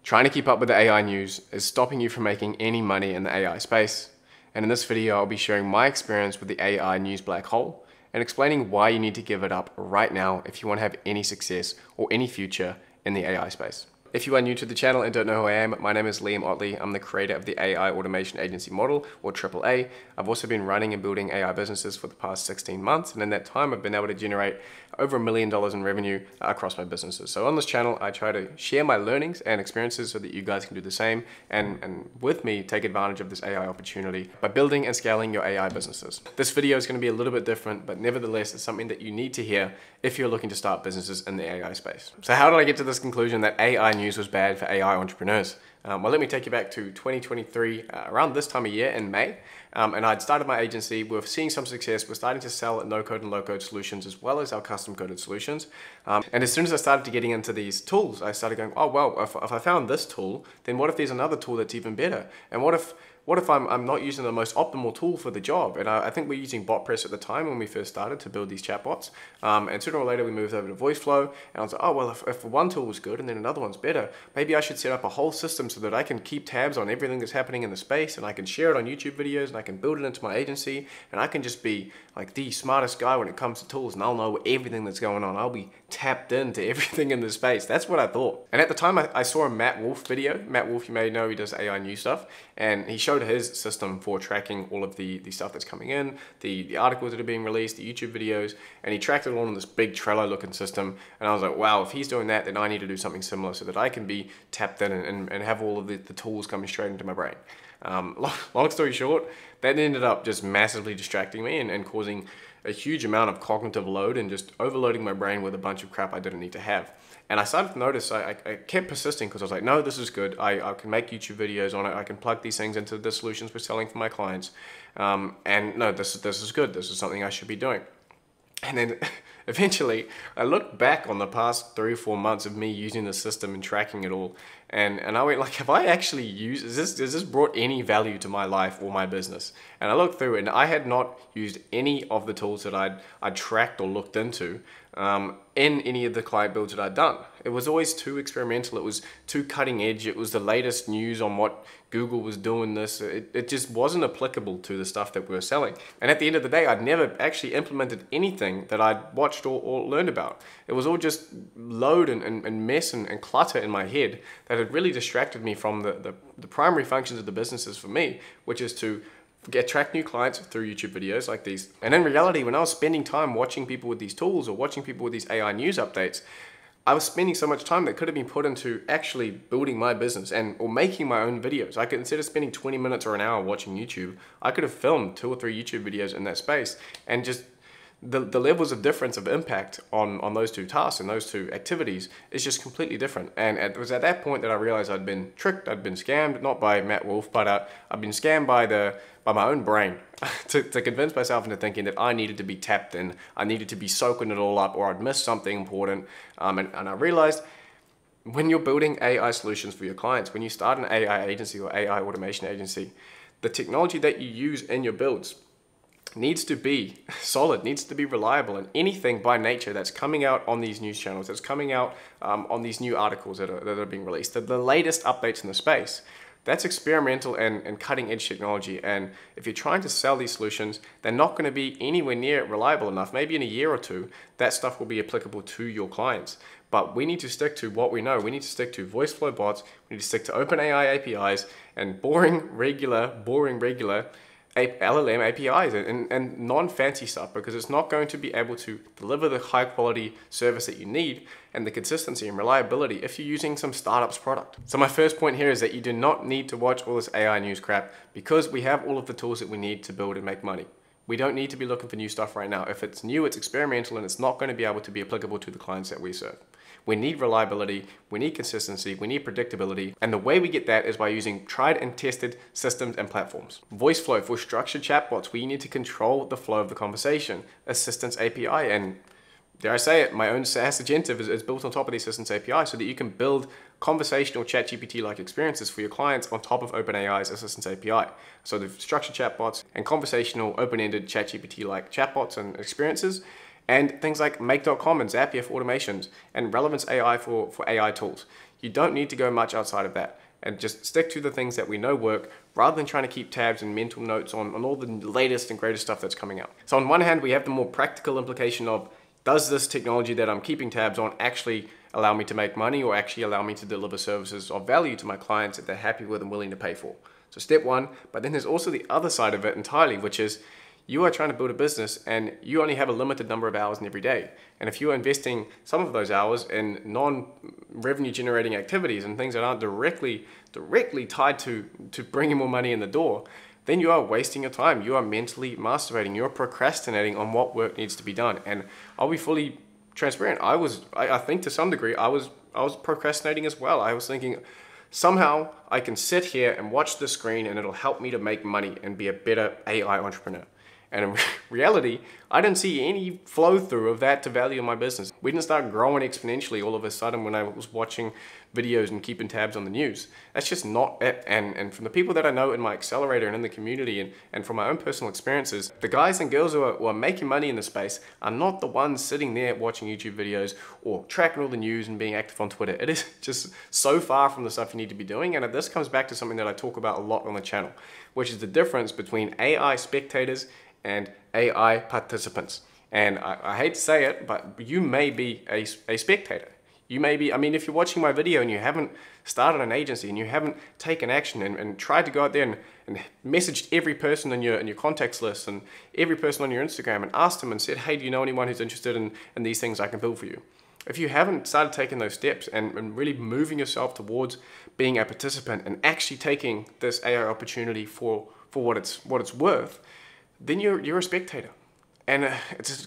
Trying to keep up with the AI news is stopping you from making any money in the AI space. And in this video, I'll be sharing my experience with the AI news black hole and explaining why you need to give it up right now if you want to have any success or any future in the AI space. If you are new to the channel and don't know who I am, my name is Liam Otley. I'm the creator of the AI Automation Agency model, or AAA. I've also been running and building AI businesses for the past 16 months, and in that time I've been able to generate over $1 million in revenue across my businesses. So on this channel, I try to share my learnings and experiences so that you guys can do the same and with me take advantage of this AI opportunity by building and scaling your AI businesses. This video is going to be a little bit different, but nevertheless it's something that you need to hear if you're looking to start businesses in the AI space. So how did I get to this conclusion that AI news was bad for AI entrepreneurs? Well, let me take you back to 2023, around this time of year in May. And I'd started my agency. We're seeing some success. We're starting to sell no-code and low-code solutions as well as our custom-coded solutions. And as soon as I started getting into these tools, I started going, oh, well, if I found this tool, then what if there's another tool that's even better? And what if I'm not using the most optimal tool for the job? And I think we're using BotPress at the time when we first started to build these chatbots. And sooner or later we moved over to VoiceFlow. And I was like, oh, well, if one tool was good and then another one's better, maybe I should set up a whole system so that I can keep tabs on everything that's happening in the space, and I can share it on YouTube videos, and I can build it into my agency, and I can just be like the smartest guy when it comes to tools, and I'll know everything that's going on. I'll be tapped into everything in the space. That's what I thought. And at the time I saw a Matt Wolf video. Matt Wolf, you may know, he does AI news stuff, and he showed his system for tracking all of the stuff that's coming in, the articles that are being released, the YouTube videos, and he tracked it all in this big Trello looking system. And I was like, wow, if he's doing that, then I need to do something similar so that I can be tapped in and have all of the tools coming straight into my brain. Long story short, that ended up just massively distracting me and causing a huge amount of cognitive load and just overloading my brain with a bunch of crap I didn't need to have. And I started to notice I kept persisting because I was like, no, this is good. I can make YouTube videos on it. I can plug these things into the solutions we're selling for my clients. And no, this is good. This is something I should be doing. And then eventually I looked back on the past 3 or 4 months of me using the system and tracking it all. And I went like, have I actually used, has this brought any value to my life or my business? And I looked through it and I had not used any of the tools that I'd tracked or looked into in any of the client builds that I'd done. It was always too experimental. It was too cutting edge. It was the latest news on what Google was doing this. It just wasn't applicable to the stuff that we were selling. And at the end of the day, I'd never actually implemented anything that I'd watched or learned about. It was all just load and mess and clutter in my head that had really distracted me from the primary functions of the businesses for me, which is to attract new clients through YouTube videos like these. And in reality, when I was spending time watching people with these tools or watching people with these AI news updates, I was spending so much time that could have been put into actually building my business or making my own videos. I could, instead of spending 20 minutes or an hour watching YouTube, I could have filmed 2 or 3 YouTube videos in that space, and just the levels of difference of impact on those 2 tasks and those 2 activities is just completely different. And it was at that point that I realized I'd been tricked, I'd been scammed, not by Matt Wolf, but I'd been scammed by my own brain to convince myself into thinking that I needed to be tapped in, I needed to be soaking it all up, or I'd missed something important. And I realized when you're building AI solutions for your clients, when you start an AI agency or AI automation agency, the technology that you use in your builds needs to be solid, needs to be reliable, and anything by nature that's coming out on these news channels, that's coming out on these new articles that are being released, the latest updates in the space, that's experimental and cutting edge technology. And if you're trying to sell these solutions, they're not going to be anywhere near reliable enough. Maybe in a year or 2, that stuff will be applicable to your clients. But we need to stick to what we know. We need to stick to VoiceFlow bots. We need to stick to OpenAI APIs and boring, regular LLM APIs and non-fancy stuff, because it's not going to be able to deliver the high quality service that you need and the consistency and reliability if you're using some startup's product. So my first point here is that you do not need to watch all this AI news crap, because we have all of the tools that we need to build and make money. We don't need to be looking for new stuff right now. If it's new, it's experimental, and it's not going to be able to be applicable to the clients that we serve. We need reliability, we need consistency, we need predictability, and the way we get that is by using tried and tested systems and platforms. VoiceFlow for structured chatbots, where you need to control the flow of the conversation. Assistance API, and dare I say it, my own SaaS Agentive is built on top of the Assistance API so that you can build conversational ChatGPT-like experiences for your clients on top of OpenAI's Assistance API. So the structured chatbots and conversational open-ended ChatGPT-like chatbots and experiences, and things like Make.com and Zapier for automations, and Relevance AI for AI tools. You don't need to go much outside of that, and just stick to the things that we know work rather than trying to keep tabs and mental notes on all the latest and greatest stuff that's coming out. So on one hand, we have the more practical implication of, does this technology that I'm keeping tabs on actually allow me to make money, or actually allow me to deliver services of value to my clients that they're happy with and willing to pay for? So step one, but then there's also the other side of it entirely, which is you are trying to build a business and you only have a limited number of hours in every day. And if you're investing some of those hours in non-revenue generating activities and things that aren't directly tied to bringing more money in the door, then you are wasting your time. You are mentally masturbating. You're procrastinating on what work needs to be done. And I'll be fully transparent. I think to some degree, I was procrastinating as well. I was thinking, somehow I can sit here and watch the screen and it'll help me to make money and be a better AI entrepreneur. And in reality, I didn't see any flow through of that to value in my business. We didn't start growing exponentially all of a sudden when I was watching videos and keeping tabs on the news. That's just not it. And from the people that I know in my accelerator and in the community and from my own personal experiences, the guys and girls who are making money in the space are not the ones sitting there watching YouTube videos or tracking all the news and being active on Twitter. It is just so far from the stuff you need to be doing. And this comes back to something that I talk about a lot on the channel, which is the difference between AI spectators and AI participants. And I hate to say it, but you may be a spectator. You may be, I mean, if you're watching my video and you haven't started an agency and you haven't taken action and tried to go out there and messaged every person in your contacts list and every person on your Instagram and asked them and said, hey, do you know anyone who's interested in these things I can build for you? If you haven't started taking those steps and really moving yourself towards being a participant and actually taking this AI opportunity for what it's worth, then you're a spectator. And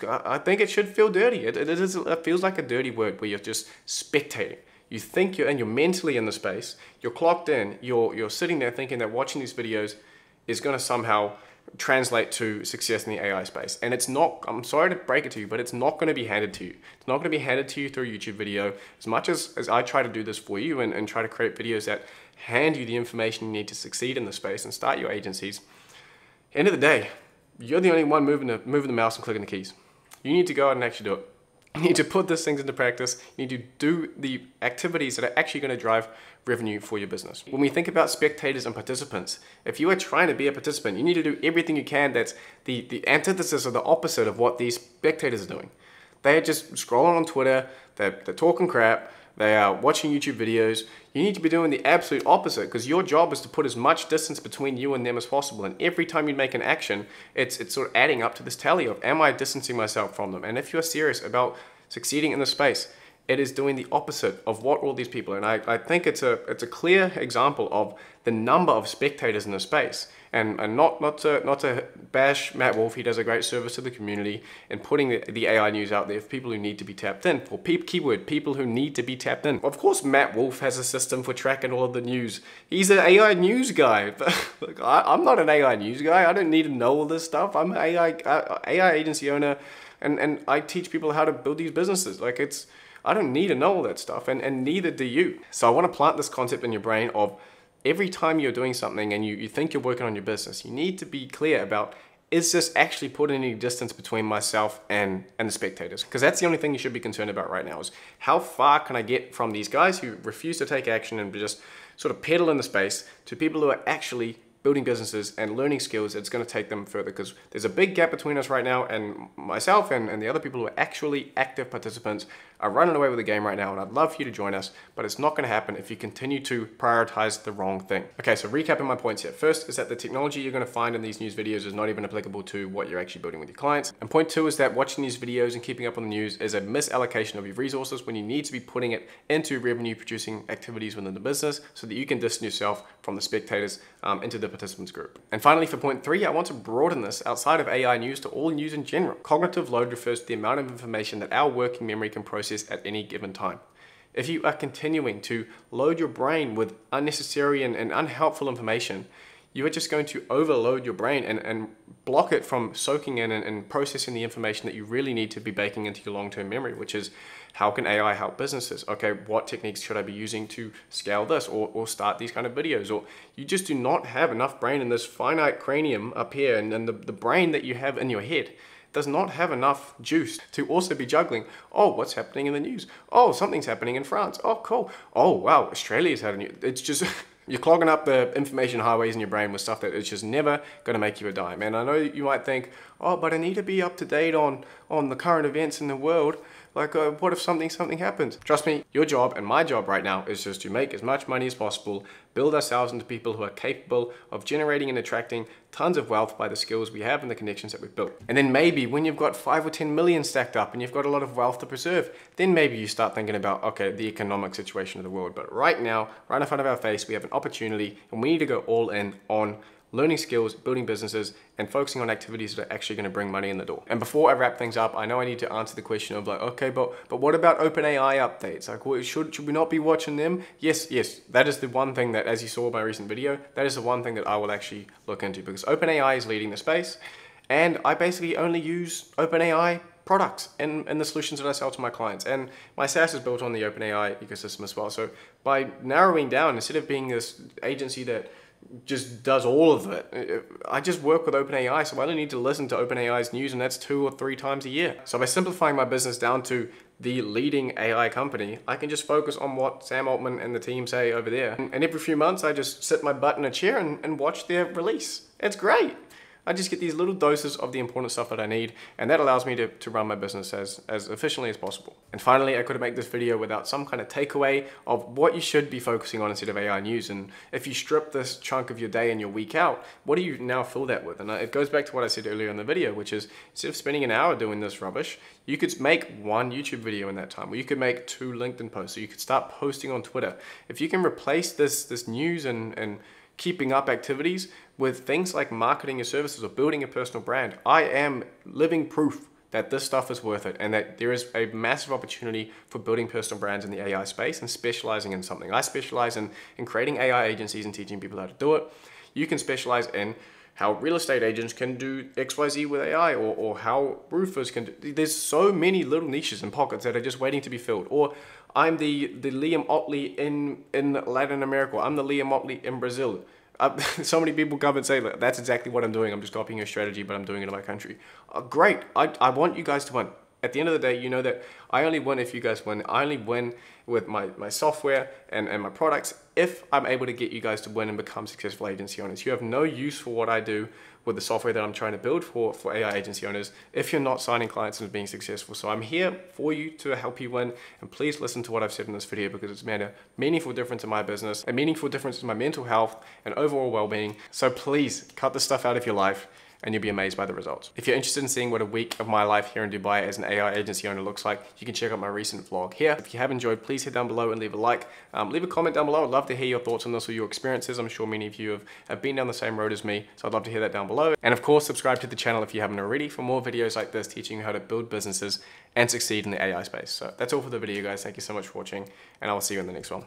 I think it should feel dirty. It feels like a dirty word where you're just spectating. You think you're mentally in the space, you're clocked in, you're sitting there thinking that watching these videos is going to somehow translate to success in the AI space. And it's not, I'm sorry to break it to you, but it's not going to be handed to you. It's not going to be handed to you through a YouTube video. As much as I try to do this for you and try to create videos that hand you the information you need to succeed in the space and start your agencies, end of the day, you're the only one moving the mouse and clicking the keys. You need to go out and actually do it. You need to put these things into practice. You need to do the activities that are actually going to drive revenue for your business. When we think about spectators and participants, if you are trying to be a participant, you need to do everything you can that's the antithesis or the opposite of what these spectators are doing. They are just scrolling on Twitter, they're talking crap, they are watching YouTube videos. You need to be doing the absolute opposite, because your job is to put as much distance between you and them as possible. And every time you make an action, it's sort of adding up to this tally of, am I distancing myself from them? And if you're serious about succeeding in the space, it is doing the opposite of what all these people are. And I think it's a clear example of the number of spectators in the space. And not to bash Matt Wolf, he does a great service to the community in putting the AI news out there for people who need to be tapped in. For keyword, people who need to be tapped in. Of course, Matt Wolf has a system for tracking all of the news. He's an AI news guy. Look, I'm not an AI news guy. I don't need to know all this stuff. I'm an AI agency owner, and I teach people how to build these businesses. Like, I don't need to know all that stuff, and neither do you. So I want to plant this concept in your brain of, every time you're doing something and you think you're working on your business, you need to be clear about, is this actually putting any distance between myself and the spectators? Because that's the only thing you should be concerned about right now, is how far can I get from these guys who refuse to take action and just sort of peddle in the space to people who are actually building businesses and learning skills that's going to take them further. Because there's a big gap between us right now, and myself and the other people who are actually active participants are running away with the game right now, and I'd love for you to join us, but it's not going to happen if you continue to prioritize the wrong thing. Okay, so recapping my points here. First is that the technology you're going to find in these news videos is not even applicable to what you're actually building with your clients. And point two is that watching these videos and keeping up on the news is a misallocation of your resources when you need to be putting it into revenue producing activities within the business so that you can distance yourself from the spectators into the participants group. And finally, for point three, I want to broaden this outside of AI news to all news in general. Cognitive load refers to the amount of information that our working memory can process at any given time. If you are continuing to load your brain with unnecessary and unhelpful information, you are just going to overload your brain and block it from soaking in and processing the information that you really need to be baking into your long-term memory, which is, how can AI help businesses? Okay, what techniques should I be using to scale this or start these kind of videos? Or you just do not have enough brain in this finite cranium up here, and the brain that you have in your head. does not have enough juice to also be juggling, oh, what's happening in the news? Oh, something's happening in France. Oh, cool. Oh, wow, Australia's had a new... It's just... You're clogging up the information highways in your brain with stuff that is just never going to make you a dime. And I know you might think, oh, but I need to be up to date on the current events in the world. Like, what if something happens? Trust me, your job and my job right now is just to make as much money as possible, build ourselves into people who are capable of generating and attracting tons of wealth by the skills we have and the connections that we've built. And then maybe when you've got 5 or 10 million stacked up and you've got a lot of wealth to preserve, then maybe you start thinking about, okay, the economic situation of the world. But right now, right in front of our face, we have an opportunity and we need to go all in on learning skills, building businesses, and focusing on activities that are actually going to bring money in the door. And before I wrap things up, I know I need to answer the question of like, okay, but what about OpenAI updates? Like, well, should we not be watching them? Yes, that is the one thing that, as you saw in my recent video, that is the one thing that I will actually look into, because OpenAI is leading the space, and I basically only use OpenAI products and the solutions that I sell to my clients. And my SaaS is built on the OpenAI ecosystem as well. So by narrowing down, instead of being this agency that just does all of it, I just work with OpenAI, so I only need to listen to OpenAI's news, and that's 2 or 3 times a year. So by simplifying my business down to the leading AI company, I can just focus on what Sam Altman and the team say over there. And every few months, I just sit my butt in a chair and watch their release. It's great. I just get these little doses of the important stuff that I need, and that allows me to run my business as efficiently as possible. And finally, I couldn't make this video without some kind of takeaway of what you should be focusing on instead of AI news. And if you strip this chunk of your day and your week out, what do you now fill that with? And it goes back to what I said earlier in the video, which is instead of spending an hour doing this rubbish, you could make 1 YouTube video in that time, or you could make 2 LinkedIn posts, or you could start posting on Twitter. If you can replace this news and keeping up activities with things like marketing your services or building a personal brand, I am living proof that this stuff is worth it, and that there is a massive opportunity for building personal brands in the AI space and specializing in something. I specialize in creating AI agencies and teaching people how to do it. You can specialize in how real estate agents can do XYZ with AI, or how roofers can do. There's so many little niches and pockets that are just waiting to be filled. Or I'm the Liam Otley in Latin America. I'm the Liam Otley in Brazil. So many people come and say, look, that's exactly what I'm doing. I'm just copying your strategy, but I'm doing it in my country. Great. I want you guys to win. At the end of the day, you know that I only win if you guys win. I only win with my software and my products if I'm able to get you guys to win and become successful agency owners. You have no use for what I do with the software that I'm trying to build for AI agency owners if you're not signing clients and being successful. So I'm here for you to help you win, and please listen to what I've said in this video, because it's made a meaningful difference in my business, a meaningful difference in my mental health and overall well-being. So please cut this stuff out of your life, and you'll be amazed by the results. If you're interested in seeing what a week of my life here in Dubai as an AI agency owner looks like, you can check out my recent vlog here. If you have enjoyed, please hit down below and leave a like. Leave a comment down below. I'd love to hear your thoughts on this or your experiences. I'm sure many of you have been down the same road as me, so I'd love to hear that down below. And of course, subscribe to the channel if you haven't already for more videos like this, teaching you how to build businesses and succeed in the AI space. So that's all for the video, guys. Thank you so much for watching, and I will see you in the next one.